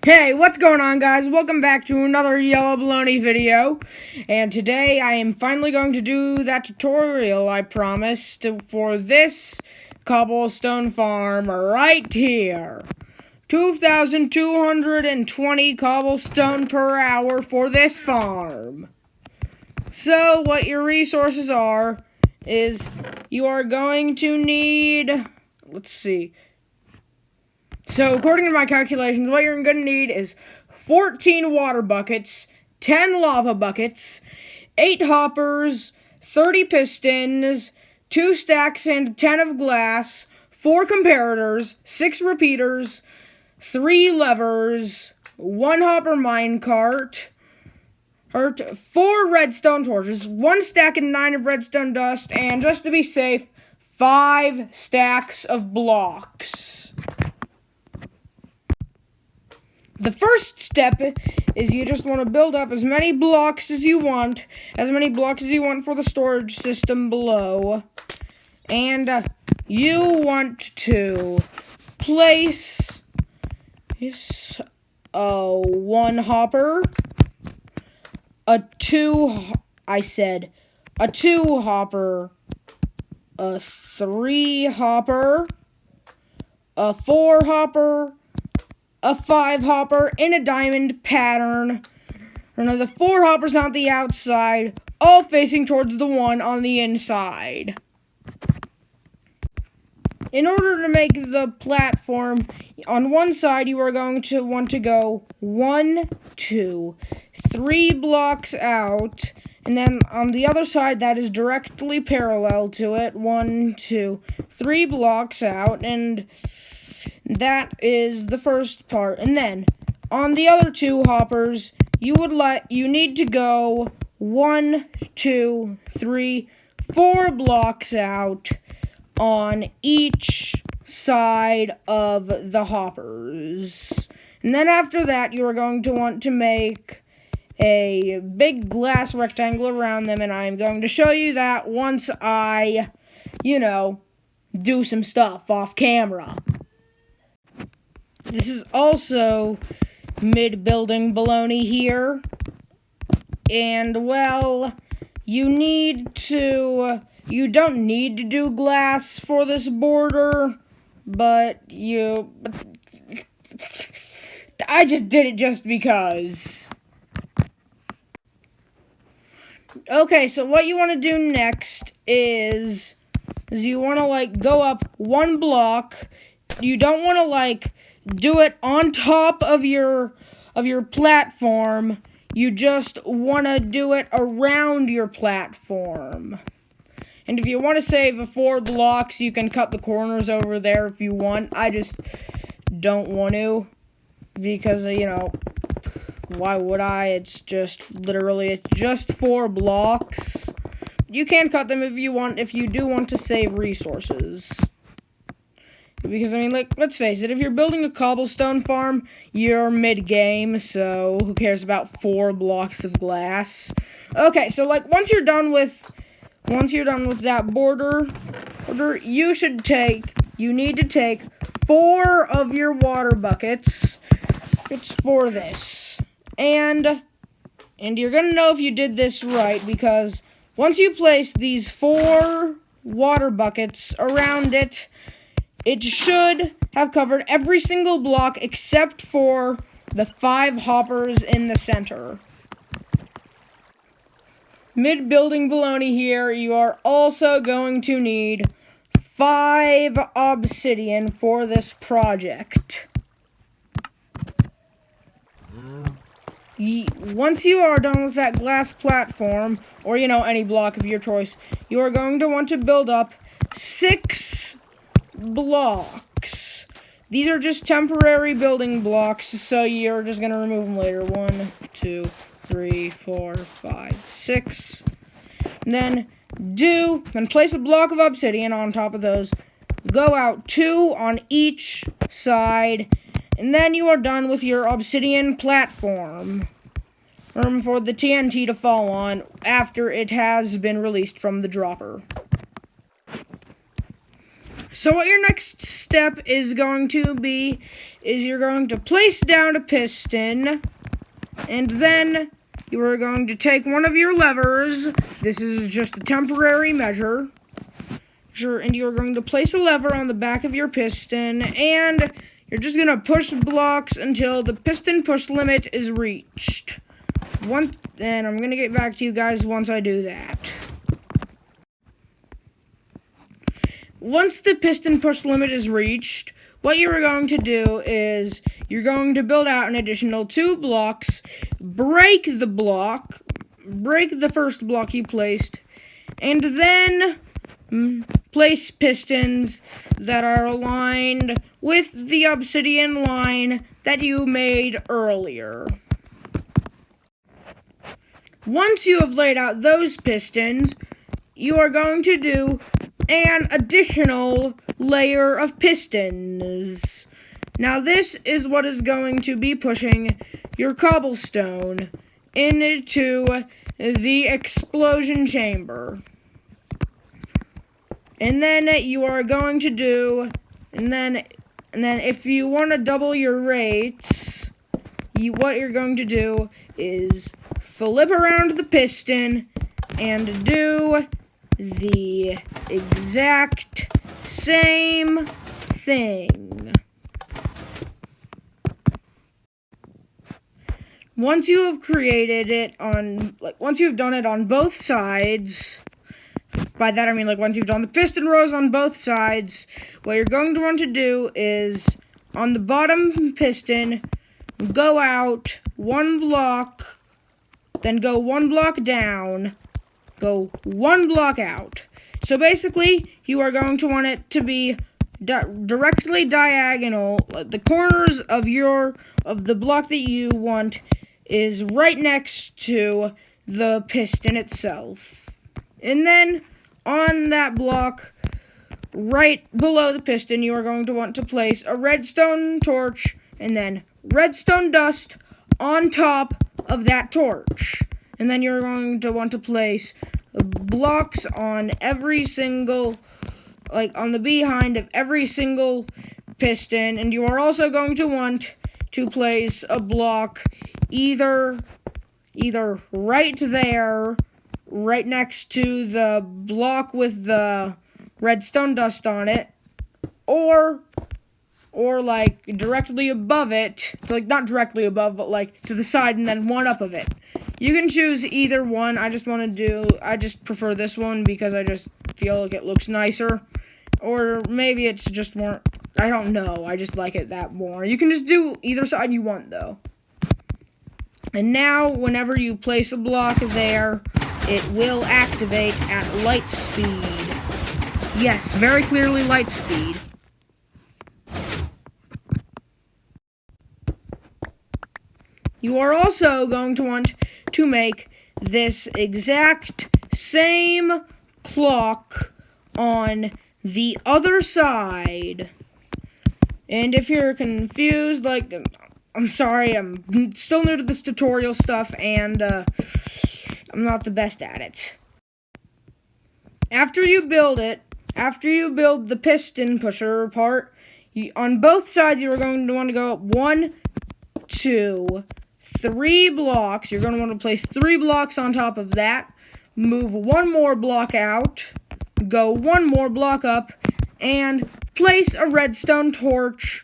Hey, what's going on, guys? Welcome back to another Yellow Baloney video. And today I am finally going to do that tutorial I promised for this cobblestone farm right here. 2,220 cobblestone per hour for this farm. So, what your resources are is you are going to need, let's see. So, according to my calculations, what you're going to need is 14 water buckets, 10 lava buckets, 8 hoppers, 30 pistons, 2 stacks and 10 of glass, 4 comparators, 6 repeaters, 3 levers, 1 hopper minecart, 4 redstone torches, 1 stack and 9 of redstone dust, and just to be safe, 5 stacks of blocks. The first step is you just want to build up as many blocks as you want for the storage system below. And you want to place a 1 hopper, a 2 hopper, a 3 hopper, a 4 hopper, a 5 hopper in a diamond pattern. And the 4 hoppers on the outside, all facing towards the 1 on the inside. In order to make the platform, on one side you are going to want to go 1, 2, 3 blocks out, and then on the other side that is directly parallel to it, 1, 2, 3 blocks out, and that is the first part. And then on the other 2 hoppers, you need to go 1, 2, 3, 4 blocks out on each side of the hoppers. And then after that, you are going to want to make a big glass rectangle around them, and I'm going to show you that once I, do some stuff off camera. This is also mid-building baloney here. And, well, you don't need to do glass for this border, but I just did it just because. Okay, so what you want to do next is you want to, go up 1 block. You don't want to, do it on top of your platform. You just want to do it around your platform. And if you want to save 4 blocks, you can cut the corners over there if you want. I just don't want to, because, why would I? It's just 4 blocks. You can cut them if you want, if you do want to save resources. Because, let's face it, if you're building a cobblestone farm, you're mid-game, so who cares about 4 blocks of glass? Okay, so, once you're done with that border, you need to take 4 of your water buckets. It's for this. And you're gonna know if you did this right, because once you place these 4 water buckets around it, it should have covered every single block except for the 5 hoppers in the center. Mid-building baloney here, you are also going to need 5 obsidian for this project. Once you are done with that glass platform, or any block of your choice, you are going to want to build up 6 blocks. These are just temporary building blocks, so you're just going to remove them later. 1, 2, 3, 4, 5, 6. And then place a block of obsidian on top of those. Go out 2 on each side, and then you are done with your obsidian platform for the TNT to fall on after it has been released from the dropper. So what your next step is going to be is you're going to place down a piston, and then you are going to take one of your levers. This is just a temporary measure. Sure, and you're going to place a lever on the back of your piston, and you're just going to push blocks until the piston push limit is reached. And I'm going to get back to you guys once I do that. Once the piston push limit is reached, what you're going to do is you're going to build out an additional 2 blocks, break the first block you placed, and then place pistons that are aligned with the obsidian line that you made earlier. Once you have laid out those pistons, you are going to do an additional layer of pistons. Now this is what is going to be pushing your cobblestone into the explosion chamber. And then you are going to do, and then if you want to double your rates, what you're going to do is flip around the piston and do the exact same thing. Once you have created it once you've done it on both sides, by that I mean once you've done the piston rows on both sides, what you're going to want to do is on the bottom piston, go out 1 block, then go 1 block down, go 1 block out. So basically, you are going to want it to be directly diagonal. The corners of the block that you want is right next to the piston itself. And then on that block, right below the piston, you are going to want to place a redstone torch and then redstone dust on top of that torch. And then you're going to want to place blocks on every single, on the behind of every single piston. And you are also going to want to place a block either right there, right next to the block with the redstone dust on it, or directly above it, not directly above, but to the side and then one up of it. You can choose either one. I just prefer this one because I just feel like it looks nicer. Or maybe it's just more, I don't know, I just like it that more. You can just do either side you want though. And now, whenever you place a block there, it will activate at light speed. Yes, very clearly light speed. You are also going to want to make this exact same clock on the other side. And if you're confused, I'm sorry, I'm still new to this tutorial stuff, and I'm not the best at it. After you build the piston pusher part, on both sides you are going to want to go up 1, 2, 3 blocks. You're going to want to place 3 blocks on top of that, move 1 more block out, go 1 more block up, and place a redstone torch,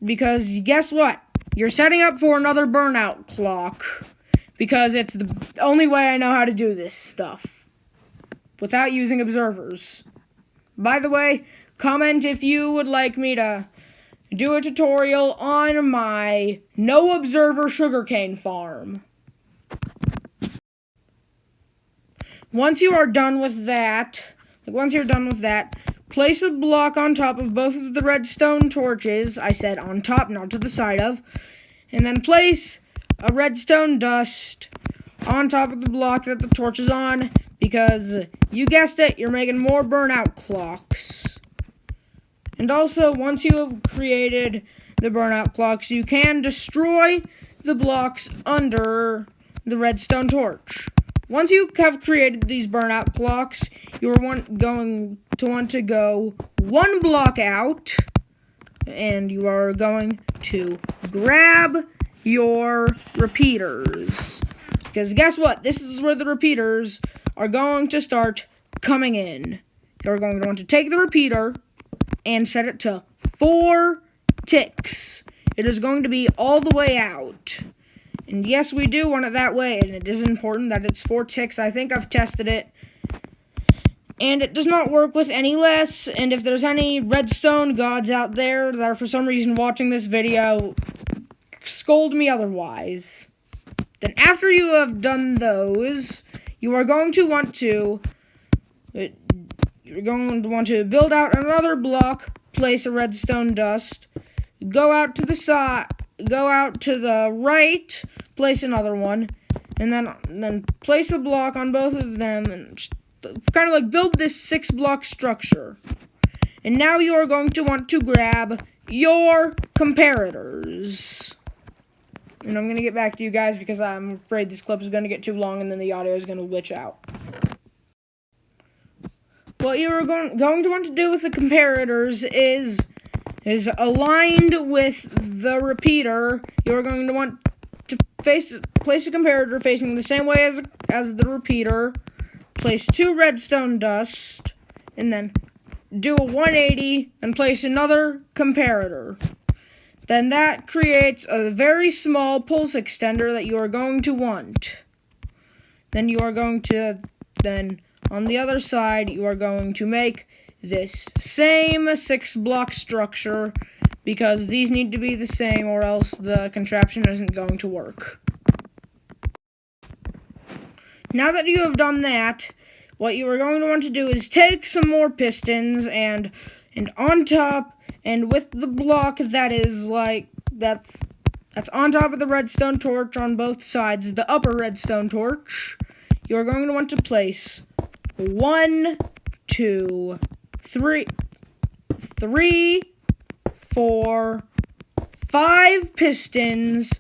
because guess what? You're setting up for another burnout clock, because it's the only way I know how to do this stuff without using observers. By the way, comment if you would like me to do a tutorial on my no observer sugarcane farm. Once you're done with that, place a block on top of both of the redstone torches. I said on top, not to the side of. And then place a redstone dust on top of the block that the torch is on, because you guessed it, you're making more burnout clocks. And also, once you have created the burnout clocks, you can destroy the blocks under the redstone torch. once you have created these burnout blocks, you are going to want to go 1 block out, and you are going to grab your repeaters. Because guess what? This is where the repeaters are going to start coming in. You're going to want to take the repeater and set it to 4 ticks. It is going to be all the way out. And yes, we do want it that way, and it is important that it's 4 ticks. I think I've tested it, and it does not work with any less. And if there's any redstone gods out there that are for some reason watching this video, scold me otherwise. Then after you have done those, you are going to want to build out another block, place a redstone dust, go out to the right, place another one, and then place a block on both of them, and kind of like build this 6-block structure. And now you are going to want to grab your comparators. And I'm going to get back to you guys because I'm afraid this clip is going to get too long and then the audio is going to glitch out. What you're going to want to do with the comparators is aligned with the repeater. You're going to want to place a comparator facing the same way as the repeater. Place 2 redstone dust, and then do a 180 and place another comparator. Then that creates a very small pulse extender that you are going to want. Then on the other side, you are going to make this same 6-block structure, because these need to be the same or else the contraption isn't going to work. Now that you have done that, what you are going to want to do is take some more pistons and on top, and with the block that's on top of the redstone torch on both sides, the upper redstone torch, you're going to want to place 1, 2, 3, 4, 5 pistons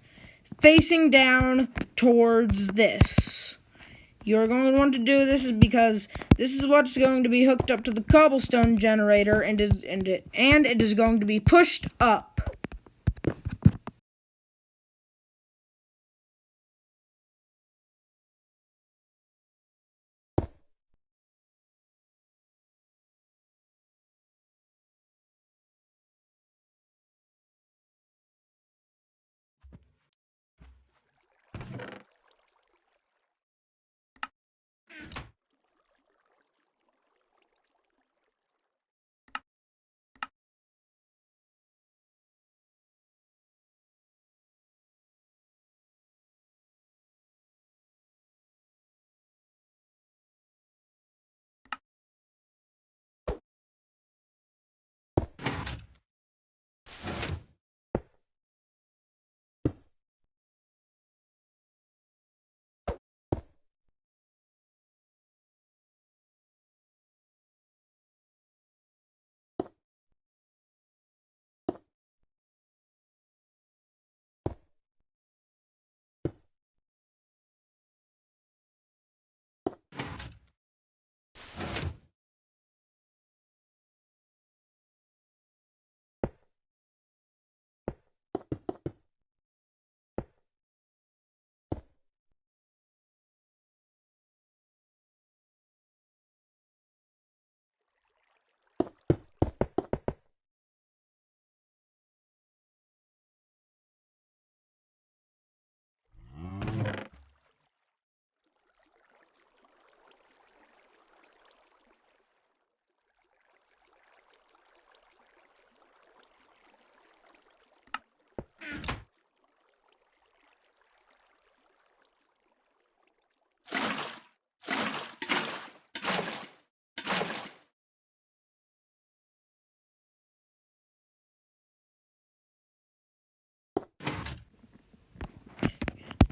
facing down towards this. You're going to want to do this because this is what's going to be hooked up to the cobblestone generator, and it is going to be pushed up.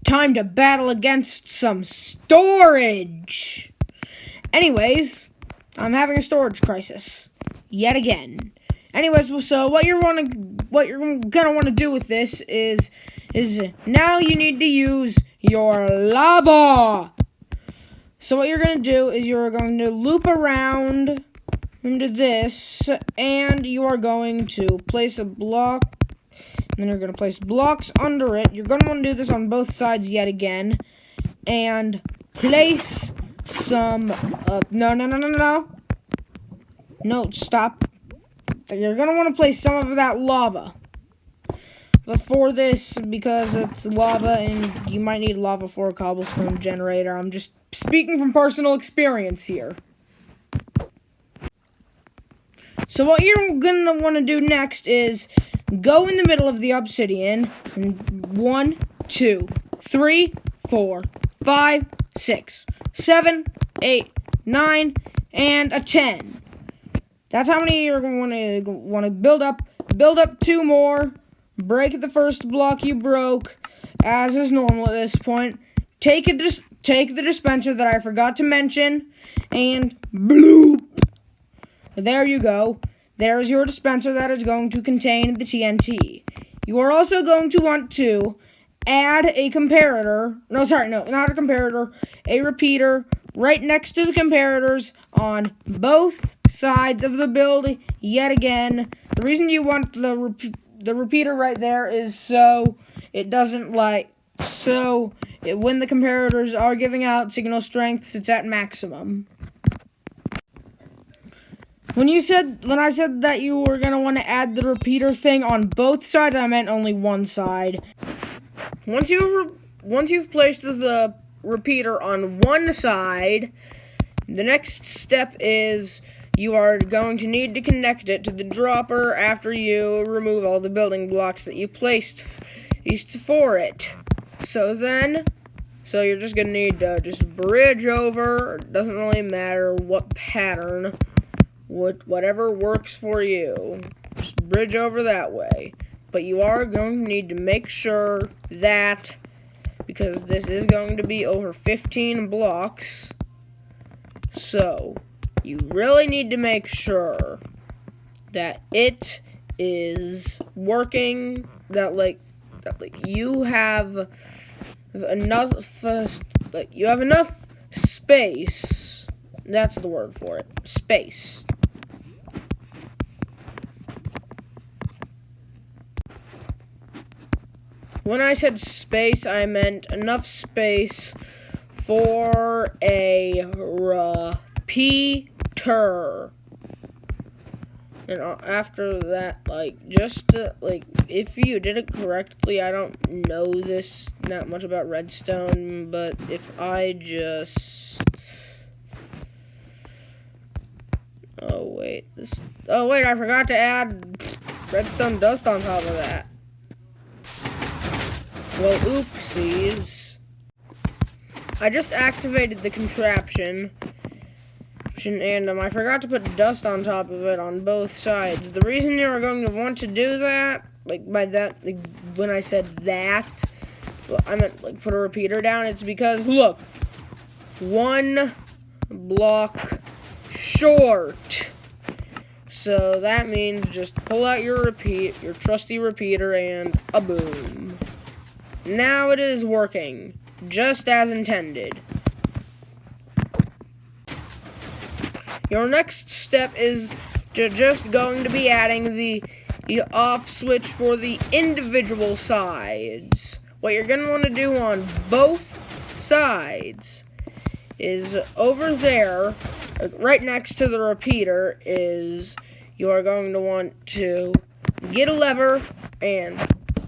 Time to battle against some storage. Anyways, I'm having a storage crisis yet again. Anyways, so what you're gonna want to do with this is now you need to use your lava. So what you're going to do is you're going to loop around into this, and you are going to place a block, and then you're going to place blocks under it. You're going to want to do this on both sides yet again, and place some, no, stop. You're going to want to place some of that lava before this, because it's lava, and you might need lava for a cobblestone generator. I'm just speaking from personal experience here. So what you're going to want to do next is go in the middle of the obsidian, and 1, 2, 3, 4, 5, 6, 7, 8, 9, and a 10. That's how many you're going to want to build up. Build up 2 more. Break the first block you broke, as is normal at this point. Take the dispenser that I forgot to mention, and bloop. There you go. There is your dispenser that is going to contain the TNT. You are also going to want to add a comparator. No, not a comparator. A repeater right next to the comparators on both sides of the build yet again. The reason you want the repeater right there is so it doesn't when the comparators are giving out signal strengths, it's at maximum. When I said that you were going to want to add the repeater thing on both sides, I meant only one side. Once you've placed the repeater on one side, the next step is you are going to need to connect it to the dropper after you remove all the building blocks that you placed for it. So you're just going to need to just bridge over. It doesn't really matter what pattern. Whatever works for you, just bridge over that way. But you are going to need to make sure that, because this is going to be over 15 blocks, so you really need to make sure that it is working, that you have enough space. That's the word for it. Space. When I said space, I meant enough space for a repeater. And after that, if you did it correctly, I don't know this not much about redstone, but if I just... Oh, wait, I forgot to add redstone dust on top of that. Well, oopsies. I just activated the contraption, and I forgot to put dust on top of it on both sides. The reason you are going to want to do that, when I said that, I meant, put a repeater down, it's because, look, 1 block short. So that means just pull out your trusty repeater, and a boom. Now it is working, just as intended. Your next step is just going to be adding the off switch for the individual sides. What you're going to want to do on both sides is over there, right next to the repeater, is you are going to want to get a lever and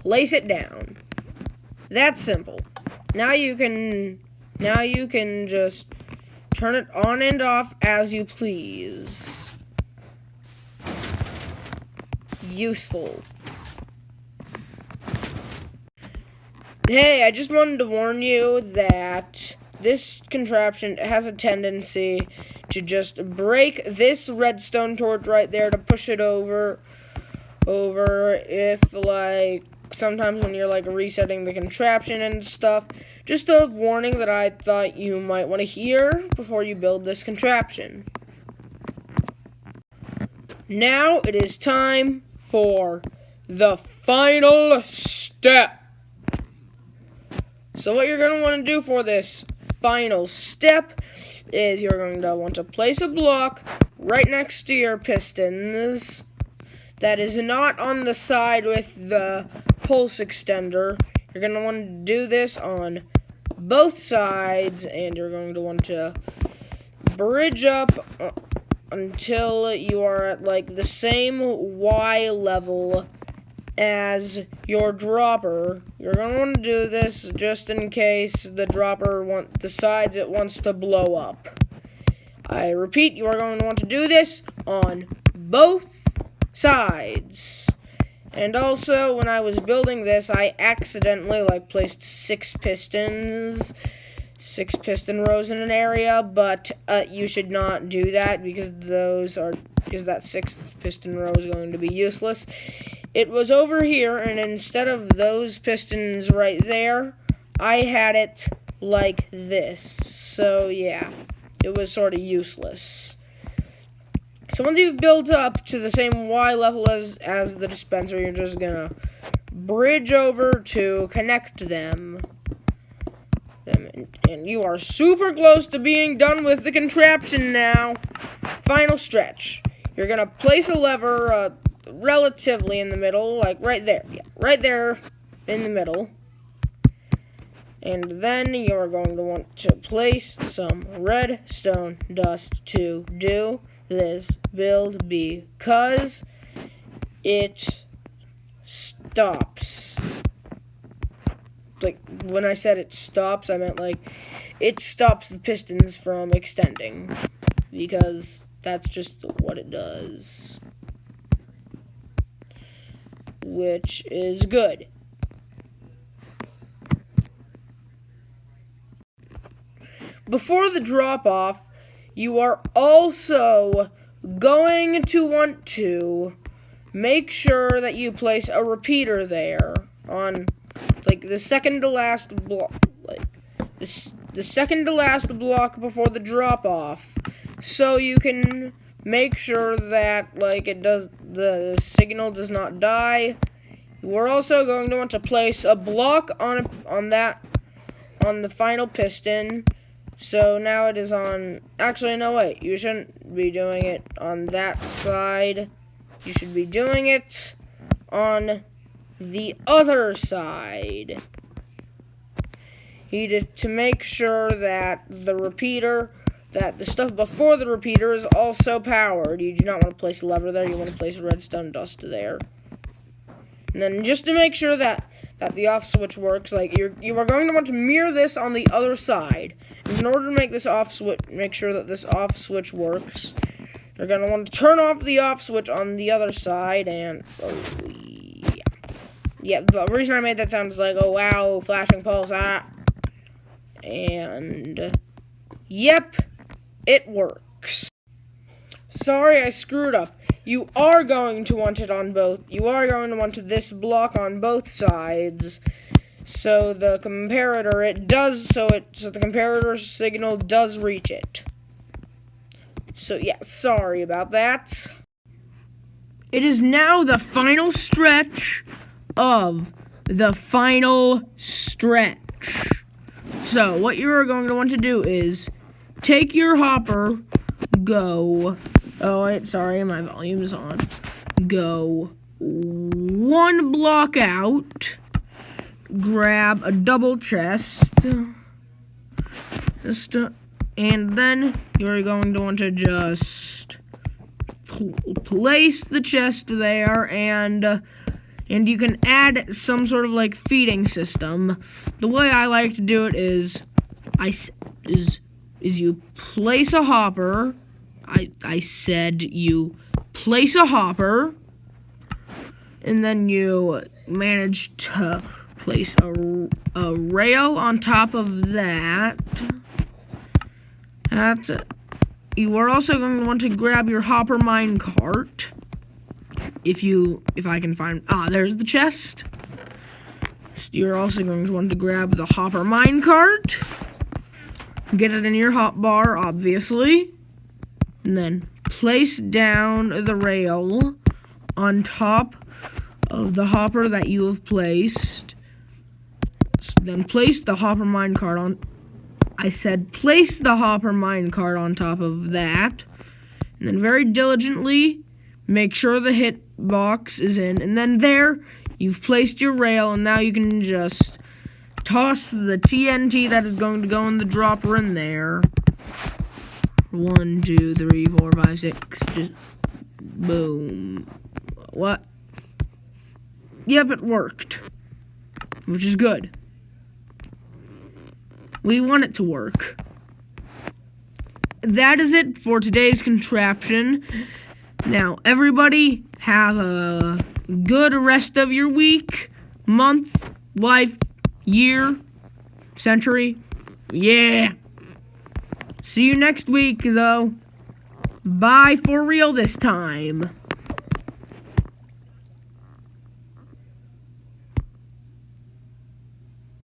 place it down. That's simple. Now you can just turn it on and off as you please. Useful. Hey, I just wanted to warn you that this contraption has a tendency to just break this redstone torch right there to push it over if, sometimes when you're, resetting the contraption and stuff. Just a warning that I thought you might want to hear before you build this contraption. Now it is time for the final step. So what you're going to want to do for this final step is you're going to want to place a block right next to your pistons that is not on the side with the pulse extender. You're going to want to do this on both sides, and you're going to want to bridge up until you are at like the same Y level as your dropper. You're going to want to do this just in case the dropper decides it wants to blow up. I repeat, you are going to want to do this on both sides. And also, when I was building this, I accidentally placed 6 pistons, 6 piston rows in an area, but you should not do that because that 6th piston row is going to be useless. It was over here, and instead of those pistons right there, I had it like this. So yeah, it was sort of useless. So once you've built up to the same Y level as the dispenser, you're just gonna bridge over to connect them. And you are super close to being done with the contraption now. Final stretch. You're gonna place a lever relatively in the middle, like right there. Yeah, right there in the middle. And then you're going to want to place some redstone dust to do this build because it stops. Like, when I said it stops, I meant it stops the pistons from extending, because that's just what it does, which is good. Before the drop-off, you are also going to want to make sure that you place a repeater there on the second to last block, the second to last block before the drop-off, so you can make sure that the signal does not die. We're also going to want to place a block on the final piston. So now it is on, actually no wait, you shouldn't be doing it on that side. You should be doing it on the other side. You need to make sure that the stuff before the repeater is also powered. You do not want to place a lever there, you want to place a redstone dust there. And then just to make sure that the off switch works, you are going to want to mirror this on the other side. In order to make this off switch, make sure that this off switch works, you're going to want to turn off the off switch on the other side, and yeah, the reason I made that sound is oh wow, flashing pulse, and yep, it works. Sorry, I screwed up. You are going to want it on both. You are going to want this block on both sides, so the comparator so the comparator signal does reach it. So yeah, sorry about that. It is now the final stretch of the final stretch. So what you are going to want to do is take your hopper, go. Oh wait, sorry, my volume is on. Go 1 block out. Grab a double chest. And then you're going to want to just place the chest there, and you can add some sort of feeding system. The way I like to do it is you place a hopper. I said you place a hopper, and then you manage to place a rail on top of that. You are also going to want to grab your hopper mine cart. If I can find, there's the chest. So you're also going to want to grab the hopper mine cart. Get it in your hotbar, obviously. And then place down the rail on top of the hopper that you have placed. Then place the hopper mine cart I said place the hopper minecart on top of that. And then very diligently make sure the hit box is in. And then there, you've placed your rail, and now you can just toss the TNT that is going to go in the dropper in there. 1, 2, 3, 4, 5, 6. Just boom. What? Yep, it worked. Which is good. We want it to work. That is it for today's contraption. Now, everybody, have a good rest of your week, month, life, year, century. Yeah. See you next week, though. Bye for real this time.